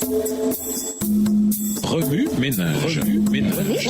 Remue ménage. Remue ménage.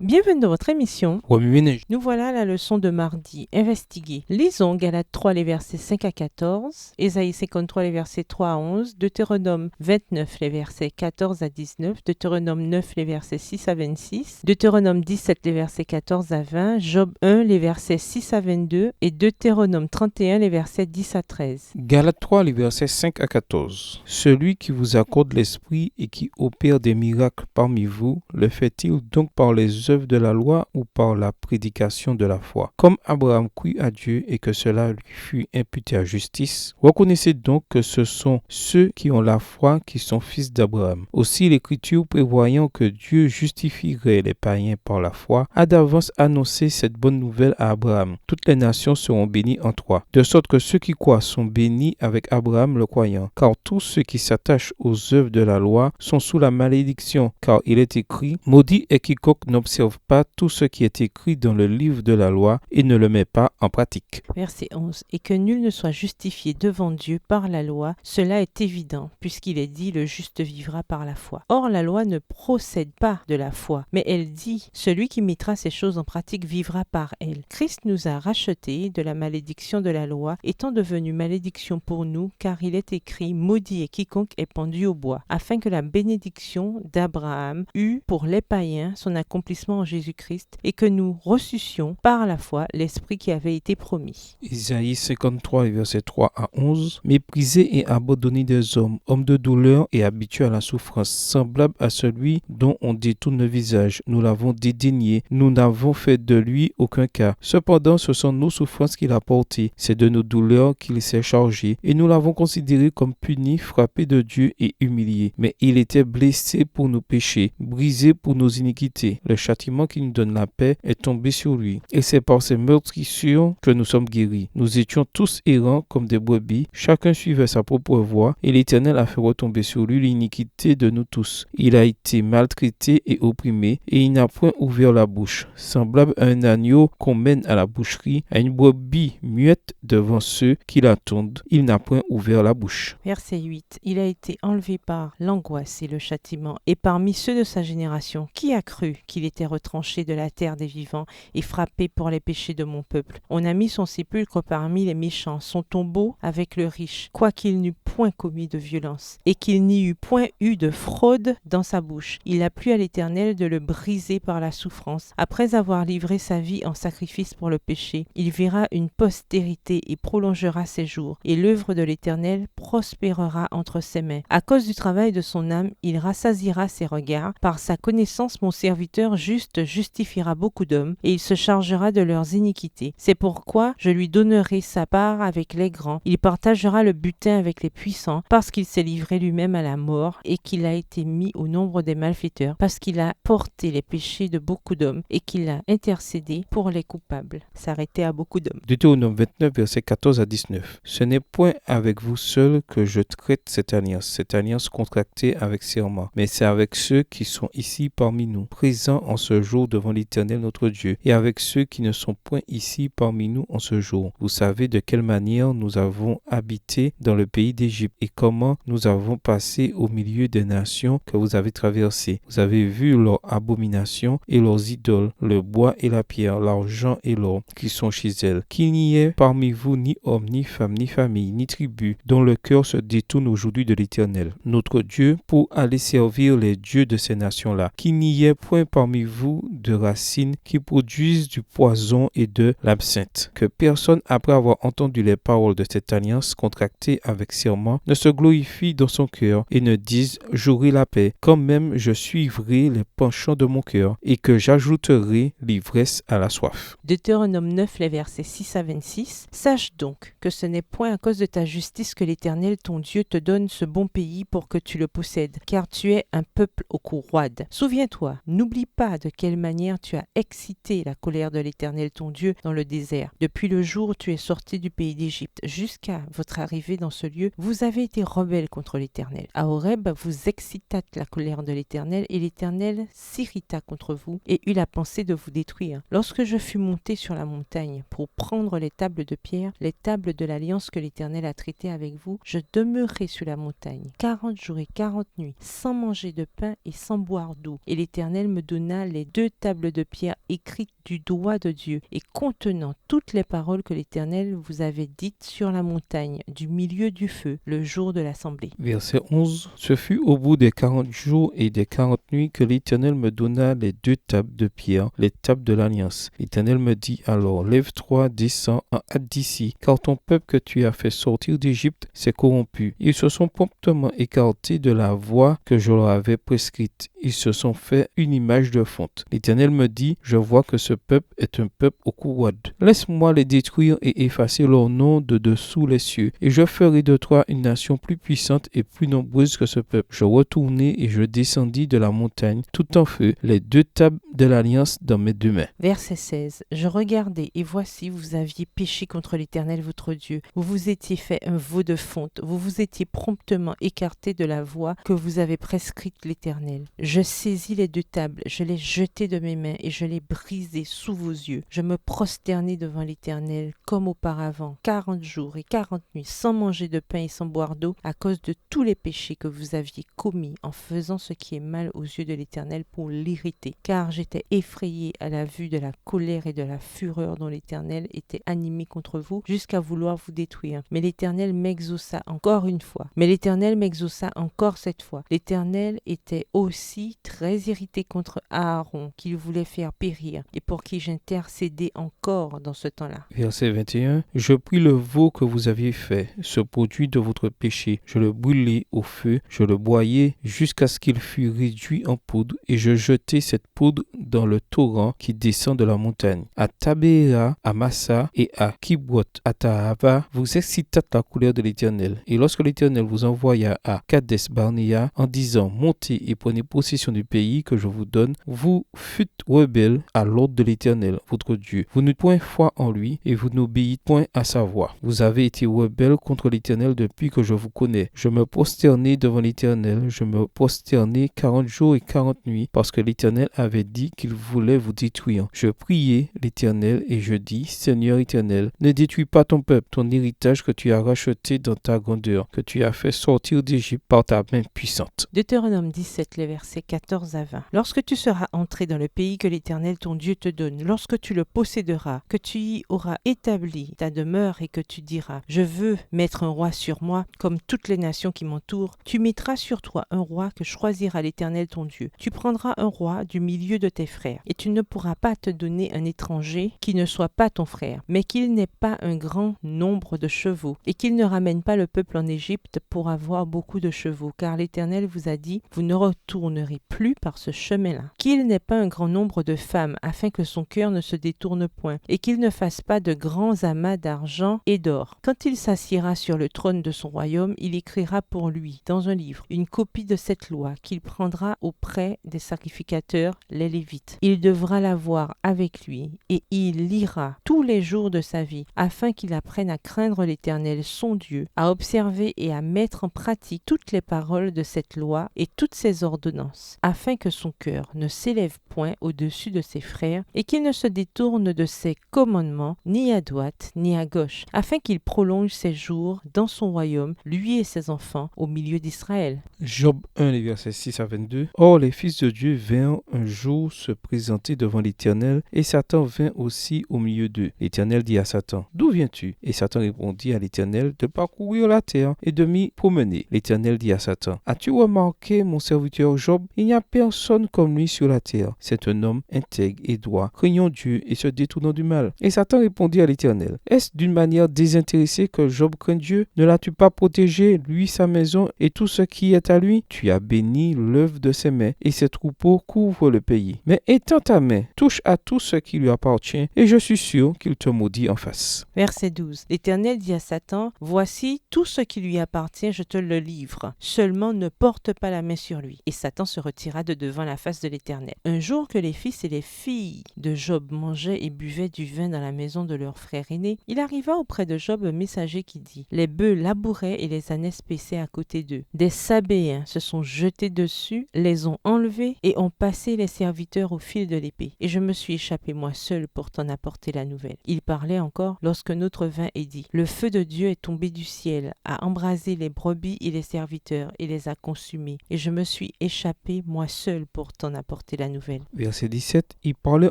Bienvenue dans votre émission. Remue ménage. Nous voilà à la leçon de mardi. Investiguer. Lisons Galates 3, les versets 5 à 14, Ésaïe 53, les versets 3 à 11, Deutéronome 29, les versets 14 à 19, Deutéronome 9, les versets 6 à 26, Deutéronome 17, les versets 14 à 20, Job 1, les versets 6 à 22 et Deutéronome 31, les versets 10 à 13. Galates 3, les versets 5 à 14. Celui qui vous accorde l'esprit et qui opère des miracles parmi vous, le fait-il donc par les œuvres de la loi ou par la prédication de la foi? Comme Abraham crut à Dieu et que cela lui fut imputé à justice, reconnaissez donc que ce sont ceux qui ont la foi qui sont fils d'Abraham. Aussi l'Écriture, prévoyant que Dieu justifierait les païens par la foi, a d'avance annoncé cette bonne nouvelle à Abraham. Toutes les nations seront bénies en toi, de sorte que ceux qui croient sont bénis avec Abraham le croyant. Car tous ceux qui s'attachent aux œuvres de la loi sont sous la malédiction, car il est écrit « Maudit est quiconque n'observe pas tout ce qui est écrit dans le livre de la loi et ne le met pas en pratique. » Verset 11. Et que nul ne soit justifié devant Dieu par la loi, cela est évident, puisqu'il est dit « Le juste vivra par la foi ». Or, la loi ne procède pas de la foi, mais elle dit « Celui qui mettra ces choses en pratique vivra par elles ». Christ nous a rachetés de la malédiction de la loi, étant devenu malédiction pour nous, car il est écrit « Maudit est quiconque est pendu au bois », afin que la bénédiction d'Abraham eût pour les païens son accomplissement en Jésus-Christ, et que nous reçussions par la foi l'Esprit qui avait été promis. Isaïe 53, versets 3 à 11. Méprisé et abandonné des hommes, homme de douleur et habitué à la souffrance, semblable à celui dont on détourne le visage. Nous l'avons dédaigné, nous n'avons fait de lui aucun cas. Cependant, ce sont nos souffrances qu'il a portées, c'est de nos douleurs qu'il s'est chargé, et nous l'avons considéré comme puni, frappé de Dieu et humilié. Mais il était blessé pour nos péchés, brisé pour nos iniquités. Le châtiment qui nous donne la paix est tombé sur lui, et c'est par ses meurtrissures que nous sommes guéris. Nous étions tous errants comme des brebis, chacun suivait sa propre voie, et l'Éternel a fait retomber sur lui l'iniquité de nous tous. Il a été maltraité et opprimé, et il n'a point ouvert la bouche. Semblable à un agneau qu'on mène à la boucherie, à une brebis muette devant ceux qui l'attendent, il n'a point ouvert la bouche. Verset 8. Il a été enlevé par l'angoisse et le châtiment, et parmi ceux de sa génération, qui a cru qu'il était retranché de la terre des vivants et frappé pour les péchés de mon peuple? On a mis son sépulcre parmi les méchants, son tombeau avec le riche, quoiqu'il n'eût point commis de violence, et qu'il n'y eût point eu de fraude dans sa bouche. Il a plu à l'Éternel de le briser par la souffrance. Après avoir livré sa vie en sacrifice pour le péché, il verra une postérité et prolongera ses jours, et l'œuvre de l'Éternel prospérera entre ses mains. À cause du travail de son âme, il rassasiera ses regards. Par sa connaissance, mon serviteur juste justifiera beaucoup d'hommes, et il se chargera de leurs iniquités. C'est pourquoi je lui donnerai sa part avec les grands. Il partagera le butin avec les puissants, parce qu'il s'est livré lui-même à la mort, et qu'il a été mis au nombre des malfaiteurs, parce qu'il a porté les péchés de beaucoup d'hommes, et qu'il a intercédé pour les coupables. S'arrêter à beaucoup d'hommes. Deutéronome 29, versets 14 à 19. Ce n'est point avec vous seuls que je traite cette alliance contractée avec serment, mais c'est avec ceux qui sont ici parmi nous, présents en ce jour devant l'Éternel notre Dieu, et avec ceux qui ne sont point ici parmi nous en ce jour. Vous savez de quelle manière nous avons habité dans le pays d'Égypte, et comment nous avons passé au milieu des nations que vous avez traversées. Vous avez vu leurs abominations et leurs idoles, le bois et la pierre, l'argent et l'or, qui sont chez elles. Qu'il n'y ait parmi vous ni homme, ni femme, ni famille, ni tribu, dont le cœur se détourne aujourd'hui de l'Éternel, notre Dieu, pour aller servir les dieux de ces nations-là. Qu'il n'y ait point parmi vous de racines qui produisent du poison et de l'absinthe. Que personne, après avoir entendu les paroles de cette alliance contractée avec serment, ne se glorifie dans son cœur et ne dise « J'aurai la paix, quand même je suivrai les penchants de mon cœur, et que j'ajouterai l'ivresse à la soif. » Deutéronome 9, les versets 6 à 26. Sache donc que ce n'est point à cause de ta justice que l'Éternel ton Dieu te donne ce bon pays pour que tu le possèdes, car tu es un peuple au cou roide. Souviens-toi, n'oublie pas de de quelle manière tu as excité la colère de l'Éternel ton Dieu dans le désert. Depuis le jour où tu es sorti du pays d'Égypte jusqu'à votre arrivée dans ce lieu, vous avez été rebelles contre l'Éternel. À Horeb, vous excitâtes la colère de l'Éternel et l'Éternel s'irrita contre vous et eut la pensée de vous détruire. Lorsque je fus monté sur la montagne pour prendre les tables de pierre, les tables de l'alliance que l'Éternel a traitées avec vous, je demeurai sur la montagne 40 jours et 40 nuits, sans manger de pain et sans boire d'eau. Et l'Éternel me donna les 2 tables de pierre écrites du doigt de Dieu et contenant toutes les paroles que l'Éternel vous avait dites sur la montagne, du milieu du feu, le jour de l'assemblée. Verset 11. Ce fut au bout des 40 jours et des 40 nuits que l'Éternel me donna les 2 tables de pierre, les tables de l'alliance. L'Éternel me dit alors, lève-toi, descends, hâte d'ici, car ton peuple que tu as fait sortir d'Égypte s'est corrompu. Ils se sont promptement écartés de la voie que je leur avais prescrite. Ils se sont fait une image de fonte. L'Éternel me dit, je vois que ce peuple est un peuple au courouade. Laisse-moi les détruire et effacer leur nom de dessous les cieux, et je ferai de toi une nation plus puissante et plus nombreuse que ce peuple. Je retournai et je descendis de la montagne, tout en feu, les 2 tables de l'alliance dans mes 2 mains. Verset 16. Je regardai, et voici, vous aviez péché contre l'Éternel votre Dieu. Vous vous étiez fait un veau de fonte. Vous vous étiez promptement écarté de la voie que vous avez prescrite l'Éternel. Je saisis les 2 tables, je les jetai de mes mains, et je les brisai sous vos yeux. Je me prosternai devant l'Éternel, comme auparavant, 40 jours et 40 nuits, sans manger de pain et sans boire d'eau, à cause de tous les péchés que vous aviez commis en faisant ce qui est mal aux yeux de l'Éternel pour l'irriter. Car j'étais effrayé à la vue de la colère et de la fureur dont l'Éternel était animé contre vous, jusqu'à vouloir vous détruire. Mais l'Éternel m'exauça encore une fois. Mais l'Éternel m'exauça encore cette fois. L'Éternel était aussi très irrité contre Aaron, qu'il voulait faire périr, et pour qui j'intercédais encore dans ce temps-là. Verset 21. Je pris le veau que vous aviez fait, ce produit de votre péché. Je le brûlai au feu, je le broyai jusqu'à ce qu'il fût réduit en poudre, et je jetai cette poudre dans le torrent qui descend de la montagne. À Tabéa, à Massa et à Kibrot, à Tahava, vous excitâtes la colère de l'Éternel. Et lorsque l'Éternel vous envoya à Kades Barnéa en disant, montez et prenez possession du pays que je vous donne, vous fûtes rebelles à l'ordre de l'Éternel, votre Dieu. Vous n'eûtes point foi en lui et vous n'obéissez point à sa voix. Vous avez été rebelles contre l'Éternel depuis que je vous connais. Je me prosternai devant l'Éternel, je me prosternai 40 jours et 40 nuits parce que l'Éternel avait dit qu'il voulait vous détruire. Je priai l'Éternel et je dis, Seigneur Éternel, ne détruis pas ton peuple, ton héritage que tu as racheté dans ta grandeur, que tu as fait sortir d'Égypte par ta main puissante. Deutéronome 17, les versets 14 à 20. Lorsque tu seras entré dans le pays que l'Éternel ton Dieu te donne, lorsque tu le posséderas, que tu y auras établi ta demeure et que tu diras, je veux mettre un roi sur moi, comme toutes les nations qui m'entourent, tu mettras sur toi un roi que choisira l'Éternel ton Dieu. Tu prendras un roi du milieu de tes frères, et tu ne pourras pas te donner un étranger qui ne soit pas ton frère, mais qu'il n'ait pas un grand nombre de chevaux, et qu'il ne ramène pas le peuple en Égypte pour avoir beaucoup de chevaux, car l'Éternel vous a dit, vous ne retournerez plus par ce chemin-là. Qu'il n'ait pas un grand nombre de femmes, afin que son cœur ne se détourne point, et qu'il ne fasse pas de grands amas d'argent et d'or. Quand il s'assiera sur le trône de son royaume, il écrira pour lui, dans un livre, une copie de cette loi qu'il prendra auprès des sacrificateurs, les Lévites. Il devra l'avoir avec lui, et il lira tous les jours de sa vie, afin qu'il apprenne à craindre l'Éternel, son Dieu, à observer et à mettre en pratique toutes les paroles de cette loi et toutes ses ordonnances, afin que son cœur ne s'élève point au-dessus de ses frères, et qu'il ne se détourne de ses commandements, ni à droite, ni à gauche, afin qu'il prolonge ses jours dans son royaume, lui et ses enfants, au milieu d'Israël. Job 1, les versets 6 à 22. Or, les fils de Dieu vinrent un jour se présenter devant l'Éternel, et Satan vint aussi au milieu d'eux. L'Éternel dit à Satan, d'où viens-tu? Et Satan répondit à l'Éternel, de parcourir la terre et de m'y promener. L'Éternel dit à Satan, as-tu remarqué mon serviteur Job? Il n'y a personne comme lui sur la terre. C'est un homme intègre et droit, toi, craignons Dieu et se détournons du mal. Et Satan répondit à l'Éternel, est-ce d'une manière désintéressée que Job craint Dieu? Ne l'as-tu pas protégé, lui, sa maison et tout ce qui est à lui? Tu as béni l'œuvre de ses mains et ses troupeaux couvrent le pays. Mais étends ta main, touche à tout ce qui lui appartient et je suis sûr qu'il te maudit en face. Verset 12. L'Éternel dit à Satan, voici tout ce qui lui appartient, je te le livre. Seulement ne porte pas la main sur lui. Et Satan se retira de devant la face de l'Éternel. Un jour que les fils et les filles de Job mangeaient et buvaient du vin dans la maison de leur frère aîné, il arriva auprès de Job un messager qui dit, les bœufs labouraient et les ânesses paissaient à côté d'eux. Des Sabéens se sont jetés dessus, les ont enlevés et ont passé les serviteurs au fil de l'épée. Et je me suis échappé moi seul pour t'en apporter la nouvelle. Il parlait encore lorsque notre vin est dit, le feu de Dieu est tombé du ciel, a embrasé les brebis et les serviteurs et les a consumés. Et je me suis échappé moi seul pour t'en apporter la nouvelle. Verset 17, il parlait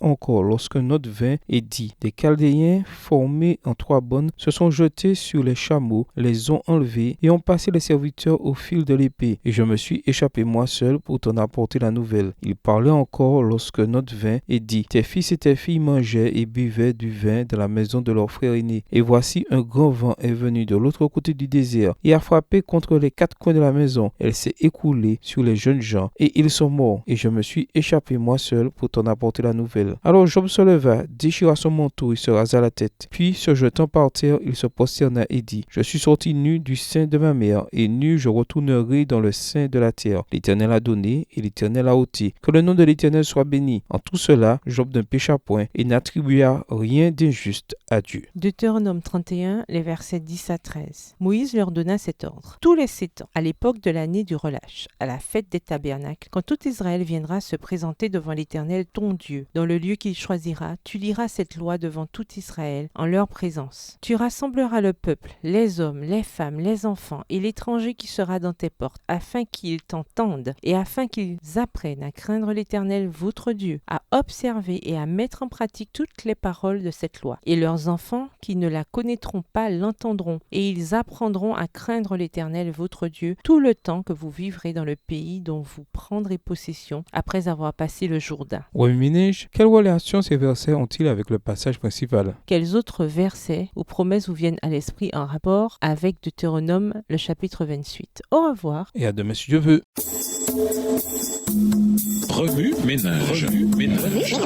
encore lorsque notre vin est dit, des Chaldéens formés en 3 bonnes se sont jetés sur les chameaux, les ont enlevés et ont passé les serviteurs au fil de l'épée. Et je me suis échappé moi seul pour t'en apporter la nouvelle. Il parlait encore lorsque notre vin est dit, tes fils et tes filles mangeaient et buvaient du vin dans la maison de leur frère aîné. Et voici un grand vent est venu de l'autre côté du désert et a frappé contre les 4 coins de la maison. Elle s'est écoulée sur les jeunes gens et ils sont morts. Et je me suis échappé moi seul pour t'en apporter la nouvelle. Alors Job se leva, déchira son manteau et se rasa la tête. Puis se jetant par terre, il se prosterna et dit, je suis sorti nu du sein de ma mère et nu je retournerai dans le sein de la terre. L'Éternel a donné et l'Éternel a ôté. Que le nom de l'Éternel soit béni. En tout cela, Job ne pécha point et n'attribua rien d'injuste à Dieu. Deutéronome 31, les versets 10 à 13. Moïse leur donna cet ordre. Tous les 7 ans, à l'époque de l'année du relâche, à la fête des tabernacles, quand tout Israël viendra se présenter devant l'Éternel ton Dieu, dans le lieu qu'il choisira, tu liras cette loi devant tout Israël en leur présence. Tu rassembleras le peuple, les hommes, les femmes, les enfants et l'étranger qui sera dans tes portes, afin qu'ils t'entendent et afin qu'ils apprennent à craindre l'Éternel votre Dieu, à observer et à mettre en pratique toutes les paroles de cette loi. Et leurs enfants qui ne la connaîtront pas l'entendront, et ils apprendront à craindre l'Éternel votre Dieu tout le temps que vous vivrez dans le pays dont vous prendrez possession après avoir passé le Jourdain. Oui, Minège, quelle relation ces versets ont-ils avec le passage principal? Quels autres versets ou promesses vous viennent à l'esprit en rapport avec Deutéronome, le chapitre 28? Au revoir. Et à demain si Dieu veut. Remue ménage. Remue ménage.